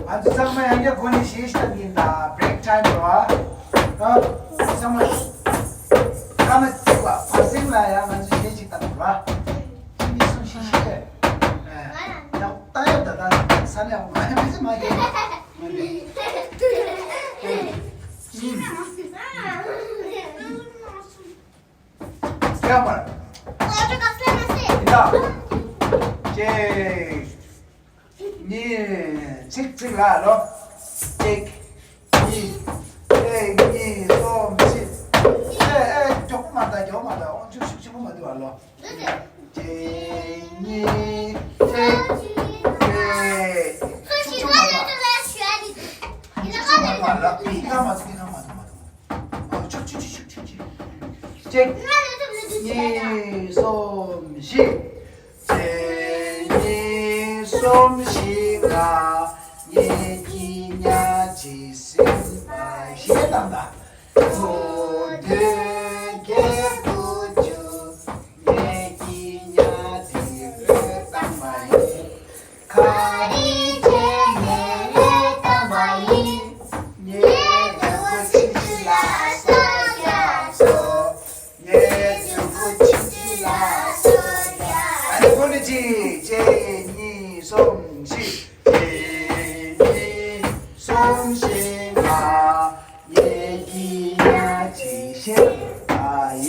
아주 상마양에 권이 시시합니다. 브레이크 타임과 상마 가면 와 발생나야 먼저 시식다 봐. 힘이 좀 시시해. 나 따였다 나 산에 하지 마게. 야말. 야. 제 니 책책라로 책니 좀 조금만 더 조금만 더 좀 조금만 더 알로 제니 솜씨가 얘기냐 지생바 시간다 모두게 구주 얘기냐 뒤를 땅마이 가리제네 땅마이 예두고 치질라서 야서 예두고 치질라서 아니 보내지 제니 솜씨 제니 솜씨가 얘기냐 지생바이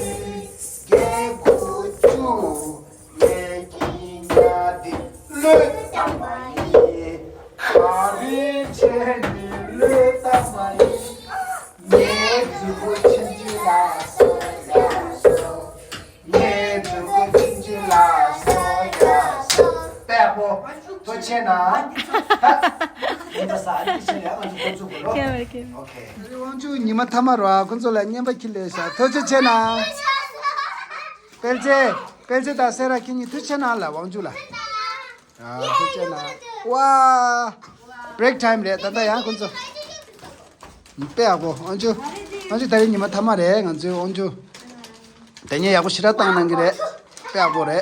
두들게 구주 얘기냐 뒤를 땅마이 가리제니를 땅마이 예두고 치질라서 야서 예두고 치질라서 야서 빼고 도체나 오케이 원주 니마 타마로 건설라 님바 킬레사 도체나 벨제 다세라 키니 도체나라 원주라 아 도체나 와 브레이크 타임 레 단다야 건설 빼하고 원주 다리 니마 타마래 원주 대녀 야구 싫었다는 길에 빼하고래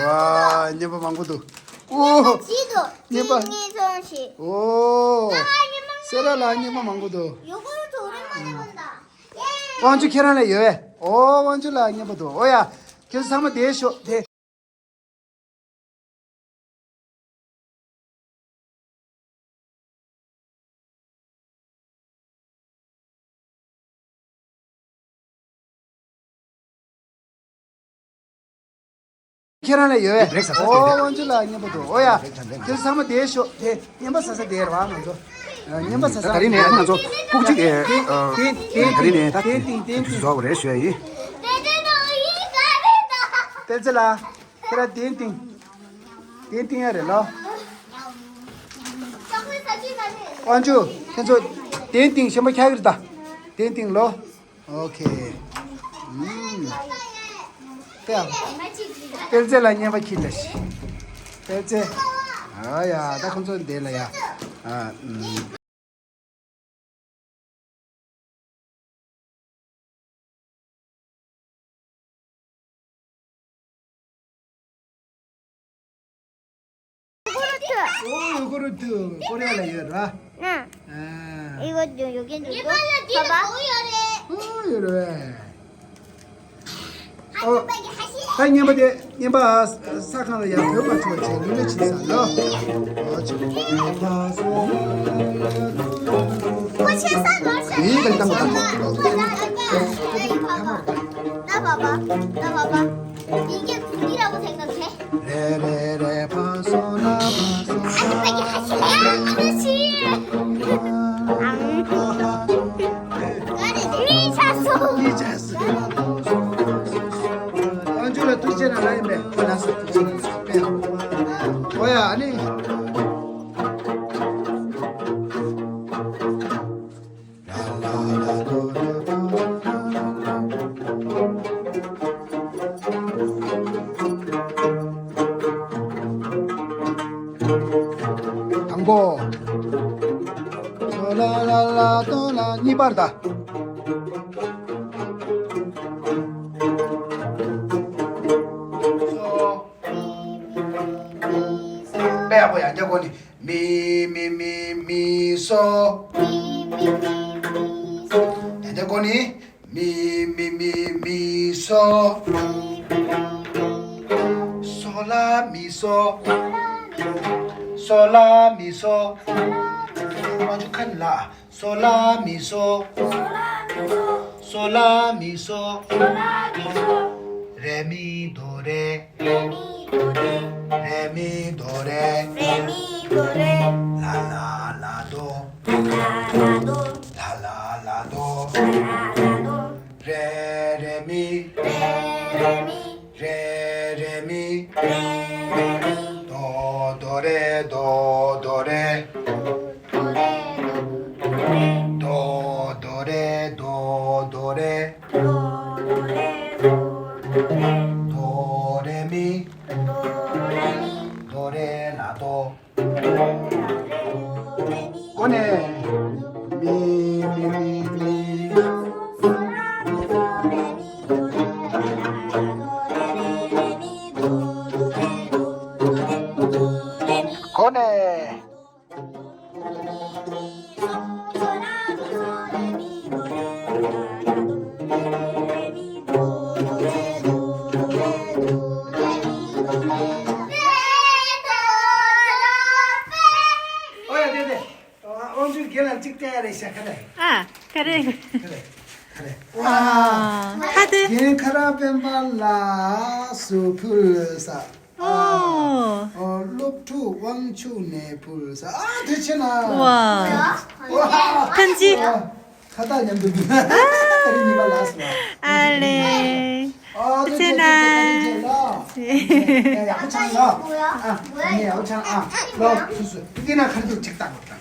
와 니마 망고도 오 니마 오 세라라 니마 망고도 요거를 더 오랜만에 본다. 원주 계란에 여해 오 원주라 니마도 오야 계속 한번 대쇼 대 계란에 여해 오 원주라 니마도 오야 계속 한번 대쇼 대 니마 사서 대와 먼저 니마 사서 다리네 먼저 꼭지게 다리네 다 주소 그래 쉬어이 텔zel라 그래 띵띵이야래로 원주 현재 띵띵 시험 켜야겠다 띵띵로 오케이 야 텔젤라 니마 킬레시 텔제 아야 나 컨트롤 내려야 오 요거르트 꼬리알라 열라 응. 아 이거 여기 누구? 봐봐. 이래 다 님바 사카나 야 배우가 좀 재밌는 짓이야 이거 일단 나 봐봐. 이게 불이라고 생각해? 레레레 파소나 아줌마기 하실래요? 아저씨. 미쳤어. 미쳤어 안주라 두제나 라임에 나서 두제나 뭐야 아니 당고 라라라 또라 니바르다 뭐야 이제 거니 미소 이제 거니 미소 솔라 미소 아주 큰라 솔라 미소 레미도레 라라라도 레레미 도도레 도레미 도레라도 꺼내 미미미미 꺼내 언제 걔랑 찍자야 시작하래. 그래. 와. 카드. 겐카라 벤발라 수풀사. 롭투 왕추네 불사. 되잖아. 와. 와. 편지. 가다 냠도. 아니 발라스. 알레. 되잖아. 야, 야구창아. 뭐야? 아니, 야구창아. 너 수수. 이게나 카드 찍다 못다.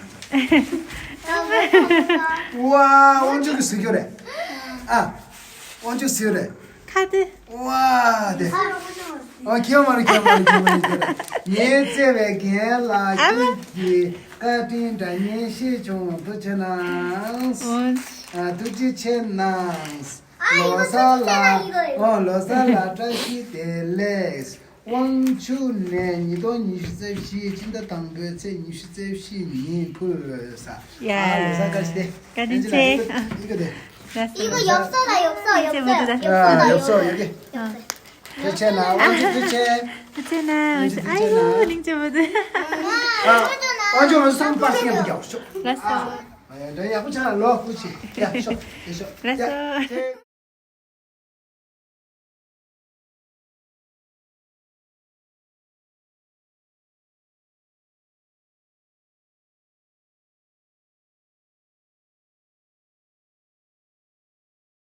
우와, 언제 쓰겨래? 언제 쓰겨래? 카드. 우와, 네. 기억만해. 예제에 개라 기기 같은 단위 시중 붙여나. 두지 채나. 로살라 다시 델렉. 왕추네 니도 니시제시 진짜 당거체 니시제시 니 불사. 로살까지 까진체. 이거 돼. 이거 엽서다. 이제 모두 다. 엽서 여기. 그렇잖아. 왕추 그렇지. 그렇잖아. 아유, 링제 모두. 완전 완전 상빠시게 보게 없어. 알았어. 너 야구잖아. 너 그렇지. 야, 쇼. 알았어.